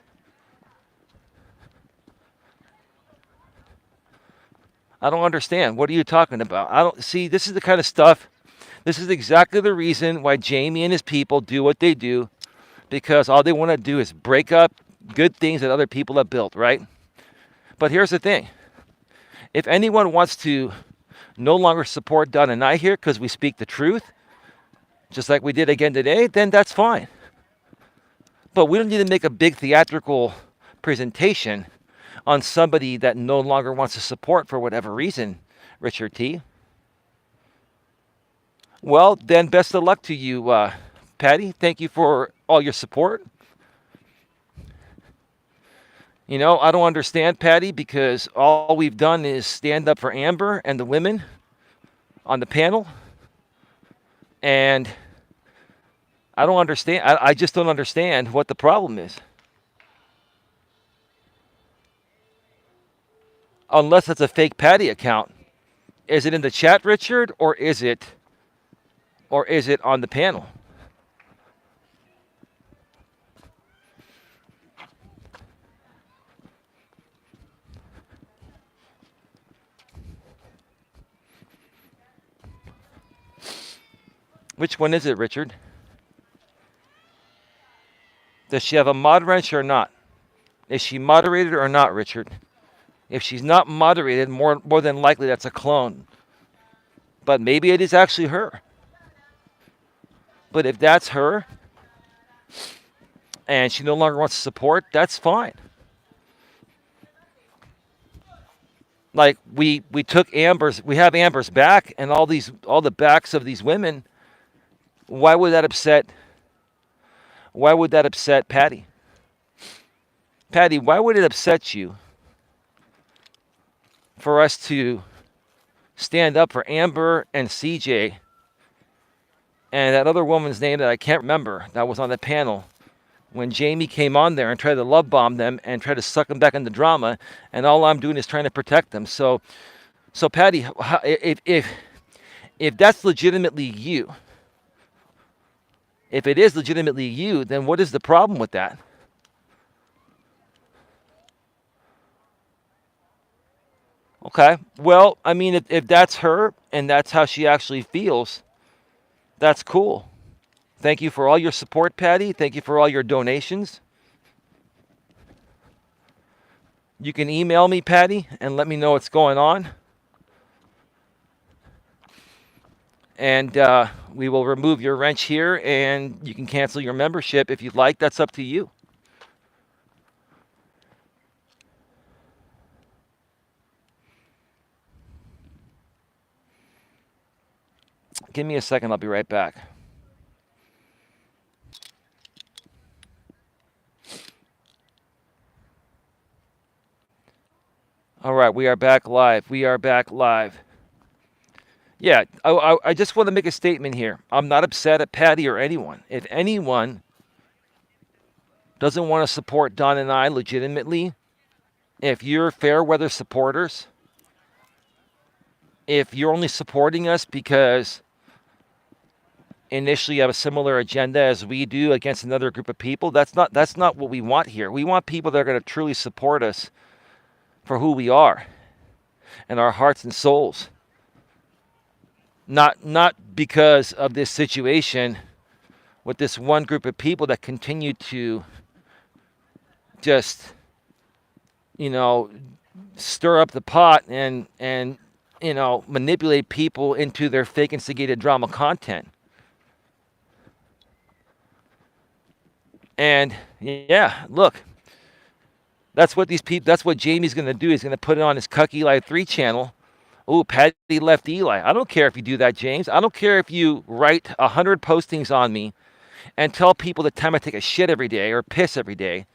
I don't understand. What are you talking about? I don't see. This is the kind of stuff. This is exactly the reason why Jamie and his people do what they do, because all they want to do is break up good things that other people have built, right? But here's the thing. If anyone wants to no longer support Don and I here because we speak the truth, just like we did again today, then that's fine. But we don't need to make a big theatrical presentation on somebody that no longer wants to support for whatever reason, Richard T. Well, then best of luck to you, Patty. Thank you for all your support. You know, I don't understand, Patty, because all we've done is stand up for Amber and the women on the panel. And I don't understand. I just don't understand what the problem is. Unless it's a fake Patty account. Is it in the chat, Richard, or is it on the panel? Which one is it, Richard? Does she have a mod wrench or not? Is she moderated or not, Richard? If she's not moderated, more than likely that's a clone. But maybe it is actually her. But if that's her, and she no longer wants to support, that's fine. Like we took Amber's, we have Amber's back, and all the backs of these women. Why would that upset Patty? Patty, why would it upset you for us to stand up for Amber and CJ and that other woman's name that I can't remember that was on the panel when Jamie came on there and tried to love bomb them and tried to suck them back into drama, and all I'm doing is trying to protect them. So Patty, if that's legitimately you, if it is legitimately you, then what is the problem with that? Okay. Well, I mean, if that's her and that's how she actually feels, that's cool. Thank you for all your support, Patty. Thank you for all your donations. You can email me, Patty, and let me know what's going on. And we will remove your wrench here, and you can cancel your membership if you'd like. That's up to you. Give me a second. I'll be right back. All right, we are back live. We are back live. Yeah, I just want to make a statement here. I'm not upset at Patty or anyone. If anyone doesn't want to support Don and I legitimately, if you're fair weather supporters, if you're only supporting us because initially you have a similar agenda as we do against another group of people, that's not what we want here. We want people that are going to truly support us for who we are and our hearts and souls. Not because of this situation with this one group of people that continue to just, stir up the pot and manipulate people into their fake instigated drama content. And yeah, look, that's what Jamie's going to do. He's going to put it on his Coach Eli 3 channel. Ooh, Patty left Eli. I don't care if you do that, James. I don't care if you write 100 postings on me and tell people the time I take a shit every day or piss every day,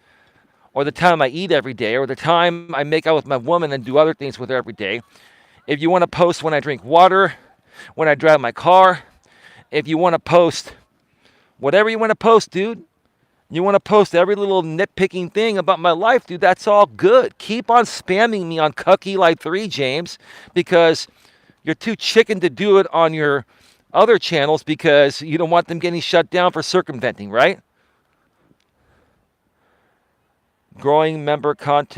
or the time I eat every day, or the time I make out with my woman and do other things with her every day. If you want to post when I drink water, when I drive my car, if you want to post whatever you want to post, dude, You want to post every little nitpicking thing about my life, dude, that's all good. Keep on spamming me on Coach Eli 3, James, because you're too chicken to do it on your other channels because you don't want them getting shut down for circumventing, right? Growing member counts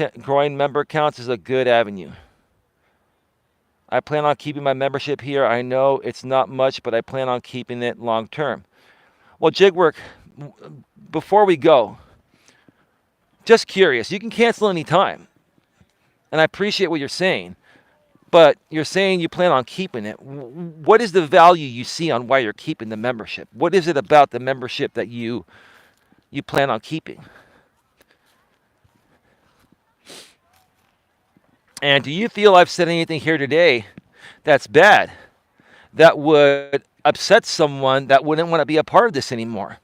is a good avenue. I plan on keeping my membership here. I know it's not much, but I plan on keeping it long term. Well, Jigwork, before we go, just curious. You can cancel any time, and I appreciate what you're saying, but you're saying you plan on keeping it. What is the value you see on why you're keeping the membership? What is it about the membership that you plan on keeping? And do you feel I've said anything here today that's bad, that would upset someone that wouldn't want to be a part of this anymore?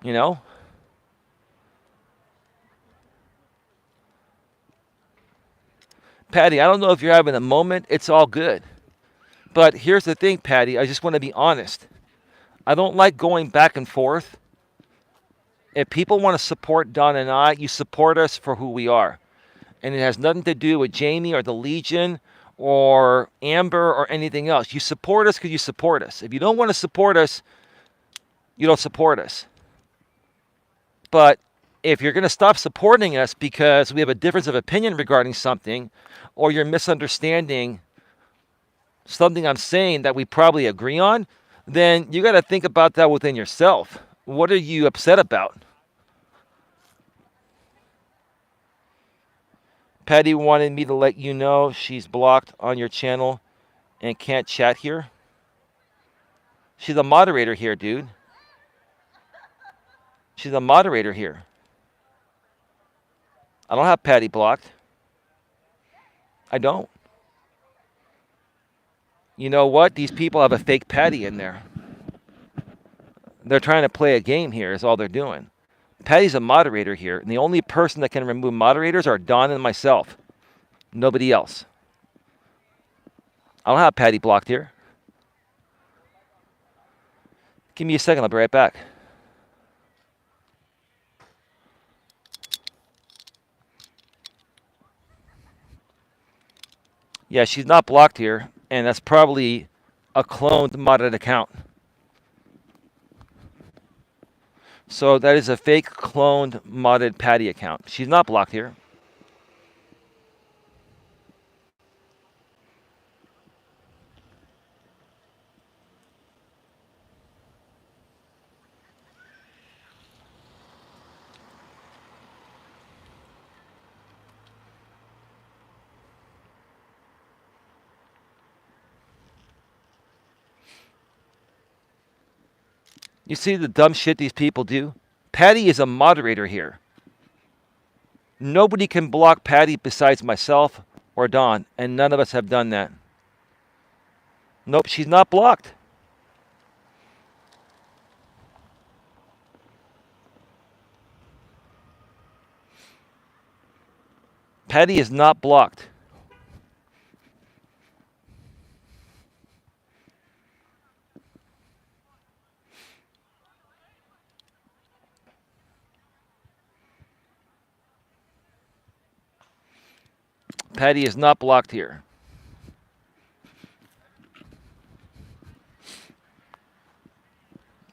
You know? Patty, I don't know if you're having a moment. It's all good. But here's the thing, Patty. I just want to be honest. I don't like going back and forth. If people want to support Don and I, you support us for who we are. And it has nothing to do with Jamie or the Legion or Amber or anything else. You support us because you support us. If you don't want to support us, you don't support us. But if you're going to stop supporting us because we have a difference of opinion regarding something, or you're misunderstanding something I'm saying that we probably agree on, then you got to think about that within yourself. What are you upset about? Patty wanted me to let you know she's blocked on your channel and can't chat here. She's a moderator here, dude. She's a moderator here. I don't have Patty blocked. I don't. You know what? These people have a fake Patty in there. They're trying to play a game here is all they're doing. Patty's a moderator here, and the only person that can remove moderators are Don and myself. Nobody else. I don't have Patty blocked here. Give me a second. I'll be right back. Yeah, she's not blocked here, and that's probably a cloned modded account. So that is a fake cloned modded Patty account. She's not blocked here. You see the dumb shit these people do? Patty is a moderator here. Nobody can block Patty besides myself or Don, and none of us have done that. Nope, she's not blocked. Patty is not blocked. Patty is not blocked here.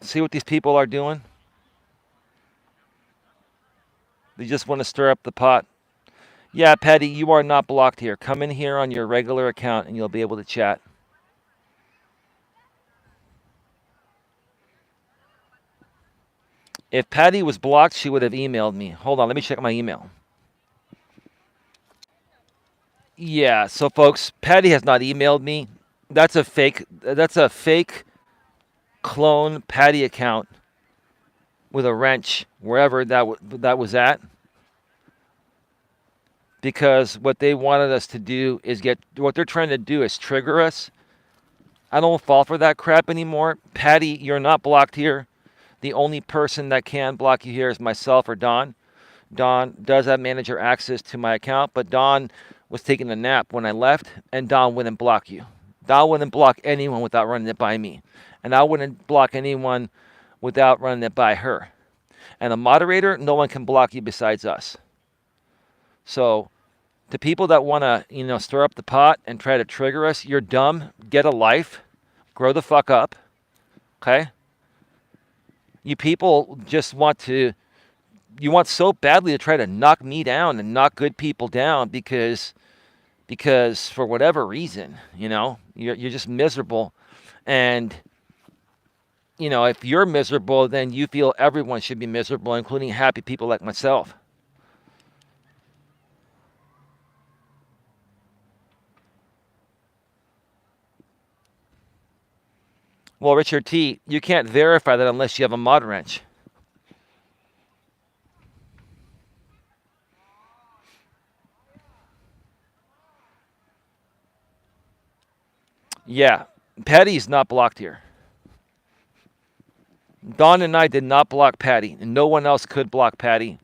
See what these people are doing? They just want to stir up the pot. Yeah, Patty, you are not blocked here. Come in here on your regular account and you'll be able to chat. If Patty was blocked, she would have emailed me. Hold on, let me check my email. Yeah, so folks, Patty has not emailed me. That's a fake clone Patty account with a wrench wherever that was at. Because what they wanted us to do is what they're trying to do is trigger us. I don't fall for that crap anymore. Patty, you're not blocked here. The only person that can block you here is myself or Don. Don does have manager access to my account, but Don was taking a nap when I left, and Don wouldn't block you. Don wouldn't block anyone without running it by me. And I wouldn't block anyone without running it by her. And a moderator, no one can block you besides us. So the people that want to, stir up the pot and try to trigger us, you're dumb. Get a life. Grow the fuck up. Okay? You people just you want so badly to try to knock me down and knock good people down because for whatever reason, you're just miserable. And, if you're miserable, then you feel everyone should be miserable, including happy people like myself. Well, Richard T., you can't verify that unless you have a mod wrench. Yeah, Patty's not blocked here. Don and I did not block Patty, and no one else could block Patty.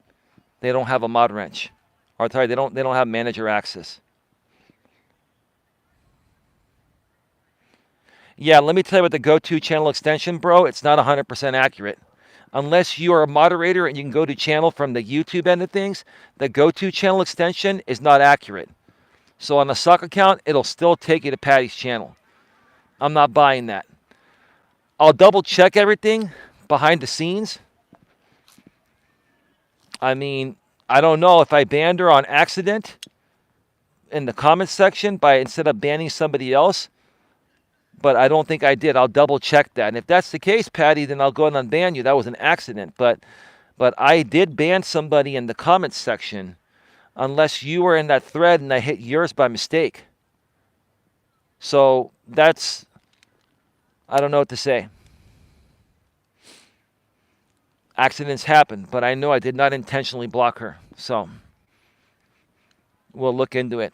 They don't have a mod wrench. Or sorry, they don't have manager access. Yeah, let me tell you about the go-to channel extension, bro. It's not 100% accurate. Unless you are a moderator and you can go to channel from the YouTube end of things, the go-to channel extension is not accurate. So on a suck account, it'll still take you to Patty's channel. I'm not buying that. I'll double check everything behind the scenes. I mean, I don't know if I banned her on accident in the comments section instead of banning somebody else, but I don't think I did. I'll double check that. And if that's the case, Patty, then I'll go ahead and unban you. That was an accident. But I did ban somebody in the comments section unless you were in that thread and I hit yours by mistake. So I don't know what to say. Accidents happen, but I know I did not intentionally block her. So we'll look into it.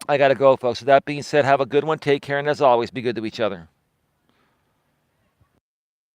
I got to go, folks. With that being said, have a good one. Take care. And as always, be good to each other.